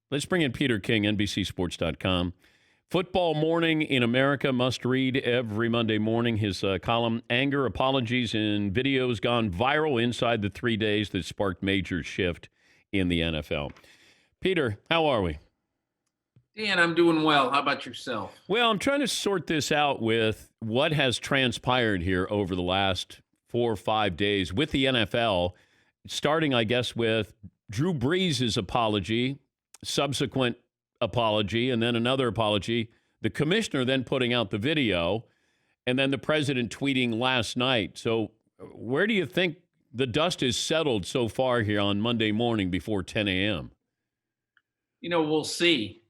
Let's bring in Peter King, NBCSports.com. Football Morning in America, must read every Monday morning. His column, Anger, Apologies, and Videos Gone Viral Inside the 3 days that sparked major shift in the NFL. Peter, how are we? Dan, I'm doing well. How about yourself? Well, I'm trying to sort this out with what has transpired here over the last 4 or 5 days with the NFL, starting, I guess, with Drew Brees' apology, subsequent apology, and then another apology. The commissioner then putting out the video, and then the president tweeting last night. So where do you think the dust is settled so far here on Monday morning before 10 a.m.? We'll see.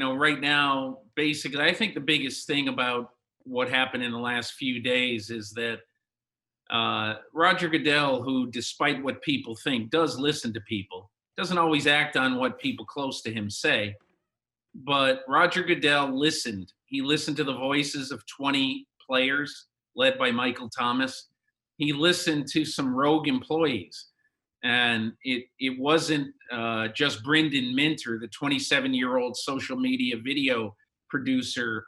Right now, basically, I think the biggest thing about what happened in the last few days is that Roger Goodell, who, despite what people think, does listen to people, doesn't always act on what people close to him say. But Roger Goodell listened. He listened to the voices of 20 players led by Michael Thomas. He listened to some rogue employees. And it wasn't just Brendan Minter, the 27-year-old social media video producer,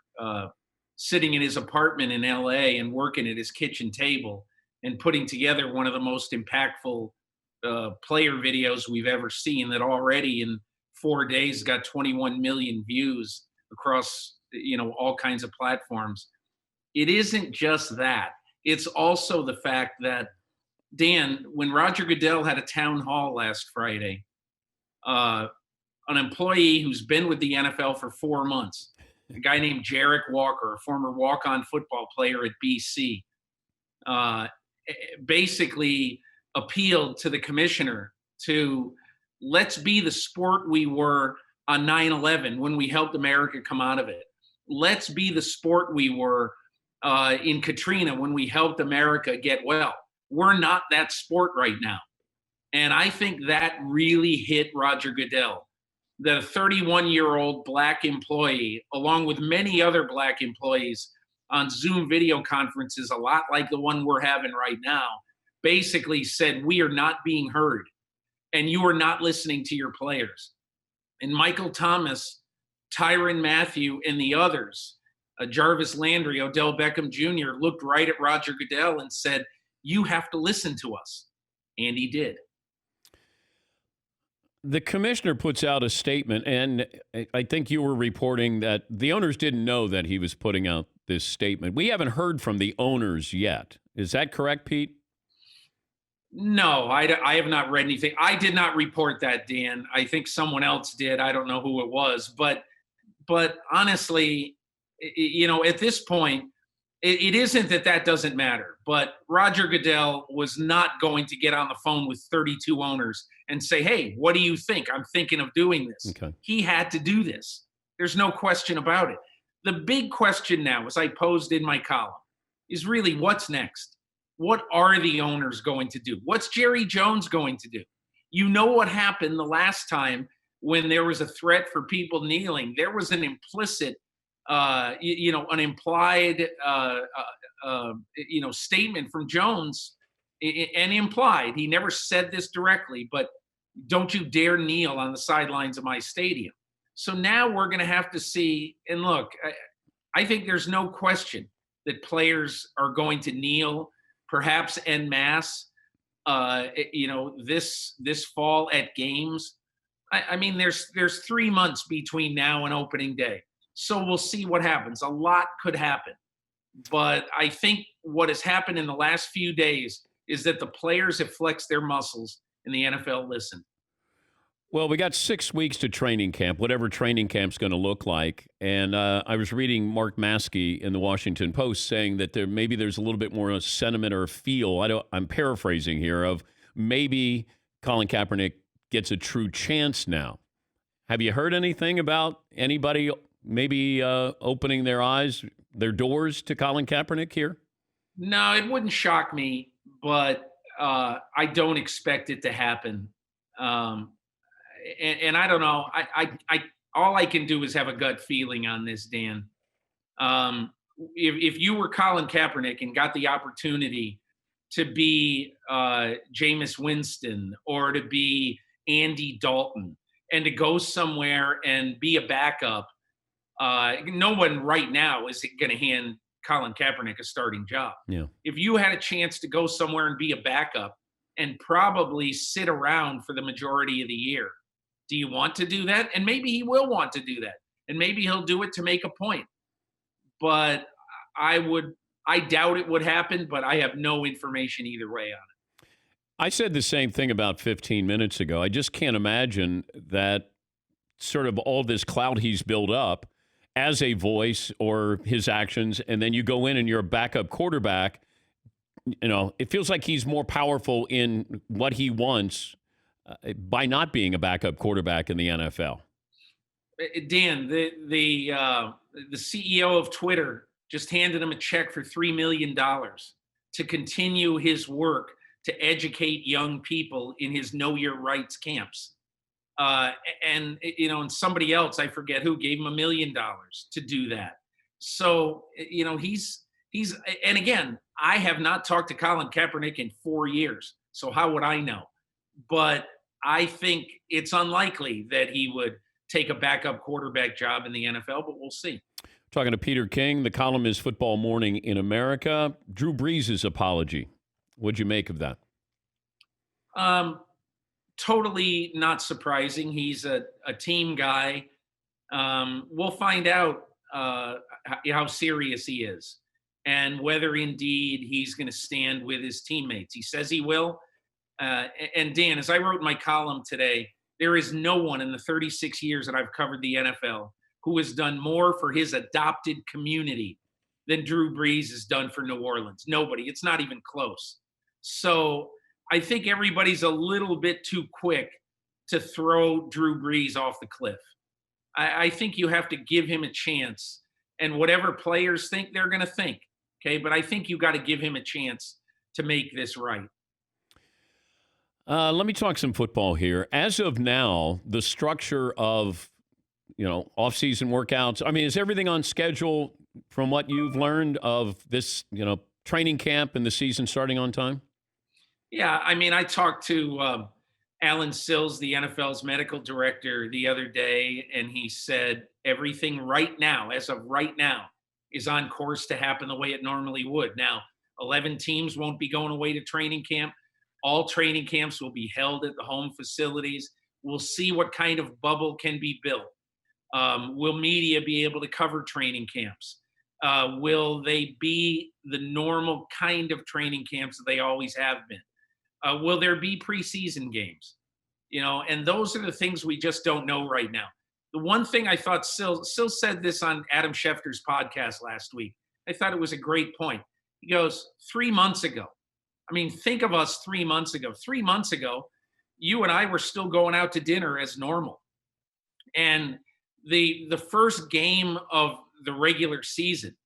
sitting in his apartment in LA and working at his kitchen table and putting together one of the most impactful player videos we've ever seen, that already in 4 days got 21 million views across all kinds of platforms. It isn't just that. It's also the fact that, Dan, when Roger Goodell had a town hall last Friday, an employee who's been with the NFL for 4 months, a guy named Jarek Walker, a former walk-on football player at BC, basically appealed to the commissioner to let's be the sport we were on 9/11 when we helped America come out of it. Let's be the sport we were in Katrina when we helped America get well. We're not that sport right now. And I think that really hit Roger Goodell, that a 31-year-old black employee, along with many other black employees on Zoom video conferences, a lot like the one we're having right now, basically said, we are not being heard and you are not listening to your players. And Michael Thomas, Tyrann Mathieu, and the others, Jarvis Landry, Odell Beckham Jr., looked right at Roger Goodell and said, you have to listen to us. And he did. The commissioner puts out a statement, and I think you were reporting that the owners didn't know that he was putting out this statement. We haven't heard from the owners yet. Is that correct, Pete? No, I have not read anything. I did not report that, Dan. I think someone else did. I don't know who it was. But honestly, at this point, it isn't that doesn't matter. But Roger Goodell was not going to get on the phone with 32 owners and say, hey, what do you think? I'm thinking of doing this. Okay. He had to do this. There's no question about it. The big question now, as I posed in my column, is really what's next? What are the owners going to do? What's Jerry Jones going to do? You know what happened the last time when there was a threat for people kneeling. There was an implicit an implied, statement from Jones, and implied. He never said this directly, but don't you dare kneel on the sidelines of my stadium. So now we're going to have to see. And look, I think there's no question that players are going to kneel, perhaps en masse, this fall at games. I mean, there's 3 months between now and opening day. So we'll see what happens. A lot could happen. But I think what has happened in the last few days is that the players have flexed their muscles and the NFL listened. Well, we got 6 weeks to training camp, whatever training camp's going to look like. And I was reading Mark Maskey in the Washington Post saying that there's a little bit more of a sentiment or a feel. I'm paraphrasing here, of maybe Colin Kaepernick gets a true chance now. Have you heard anything about anybody maybe opening their doors to Colin Kaepernick here? No, it wouldn't shock me, but I don't expect it to happen. And I don't know. I all I can do is have a gut feeling on this, Dan. If you were Colin Kaepernick and got the opportunity to be Jameis Winston or to be Andy Dalton, and to go somewhere and be a backup, no one right now is going to hand Colin Kaepernick a starting job. Yeah. If you had a chance to go somewhere and be a backup and probably sit around for the majority of the year, do you want to do that? And maybe he will want to do that. And maybe he'll do it to make a point. But I doubt it would happen, but I have no information either way on it. I said the same thing about 15 minutes ago. I just can't imagine that sort of all this clout he's built up as a voice or his actions, and then you go in and you're a backup quarterback. It feels like he's more powerful in what he wants by not being a backup quarterback in the NFL. Dan, the CEO of Twitter just handed him a check for $3 million to continue his work to educate young people in his Know Your Rights camps. And somebody else, I forget who, gave him $1 million to do that. So, he's, and again, I have not talked to Colin Kaepernick in 4 years. So how would I know? But I think it's unlikely that he would take a backup quarterback job in the NFL, but we'll see. Talking to Peter King, the column is Football Morning in America. Drew Brees' apology. What'd you make of that? Totally not surprising. He's a team guy. We'll find out how serious he is and whether indeed he's going to stand with his teammates. He says he will. And Dan, as I wrote in my column today, there is no one in the 36 years that I've covered the NFL who has done more for his adopted community than Drew Brees has done for New Orleans. Nobody. It's not even close. So I think everybody's a little bit too quick to throw Drew Brees off the cliff. I think you have to give him a chance. And whatever players think, they're going to think. Okay. But I think you got to give him a chance to make this right. Let me talk some football here. As of now, the structure of, off-season workouts, is everything on schedule from what you've learned of this, training camp and the season starting on time? Yeah, I talked to Alan Sills, the NFL's medical director, the other day, and he said everything right now, as of right now, is on course to happen the way it normally would. Now, 11 teams won't be going away to training camp. All training camps will be held at the home facilities. We'll see what kind of bubble can be built. Will media be able to cover training camps? Will they be the normal kind of training camps that they always have been? Will there be preseason games? And those are the things we just don't know right now. The one thing I thought Sill said this on Adam Schefter's podcast last week. I thought it was a great point. He goes, 3 months ago. Think of us 3 months ago. 3 months ago, you and I were still going out to dinner as normal. And the first game of the regular season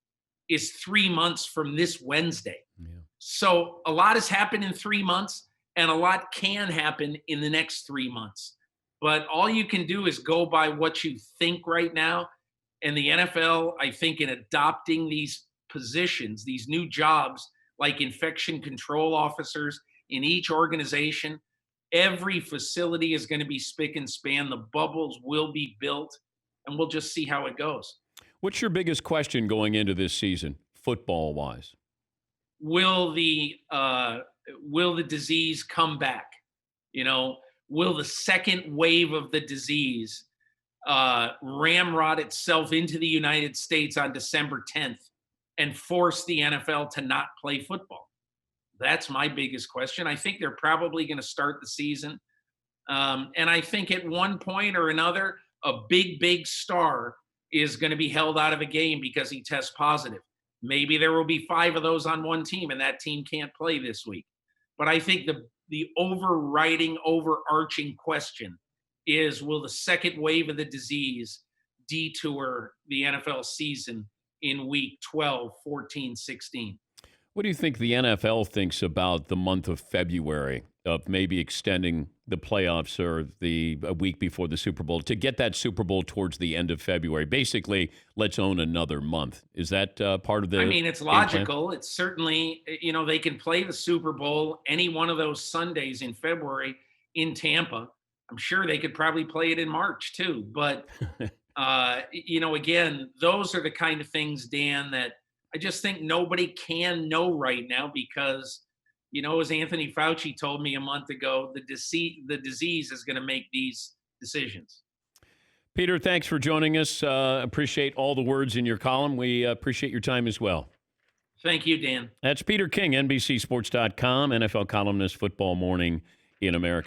is 3 months from this Wednesday. Yeah. So a lot has happened in 3 months, and a lot can happen in the next 3 months. But all you can do is go by what you think right now. And the NFL, I think, in adopting these positions, these new jobs, like infection control officers in each organization, every facility is going to be spick and span. The bubbles will be built, and we'll just see how it goes. What's your biggest question going into this season, football-wise? Will the disease come back? Will the second wave of the disease ramrod itself into the United States on December 10th and force the NFL to not play football? That's my biggest question. I think they're probably going to start the season. And I think at one point or another, a big star is going to be held out of a game because he tests positive. Maybe there will be 5 of those on one team, and that team can't play this week. But I think the overarching question is, will the second wave of the disease detour the NFL season in week 12, 14, 16? What do you think the NFL thinks about the month of February, of maybe extending the playoffs or a week before the Super Bowl to get that Super Bowl towards the end of February? Basically, let's own another month. Is that part of the it's logical. It's certainly, they can play the Super Bowl any one of those Sundays in February in Tampa. I'm sure they could probably play it in March too. But again, those are the kind of things, Dan, that I just think nobody can know right now because, as Anthony Fauci told me a month ago, the disease is going to make these decisions. Peter, thanks for joining us. Appreciate all the words in your column. We appreciate your time as well. Thank you, Dan. That's Peter King, NBCSports.com, NFL columnist, Football Morning in America.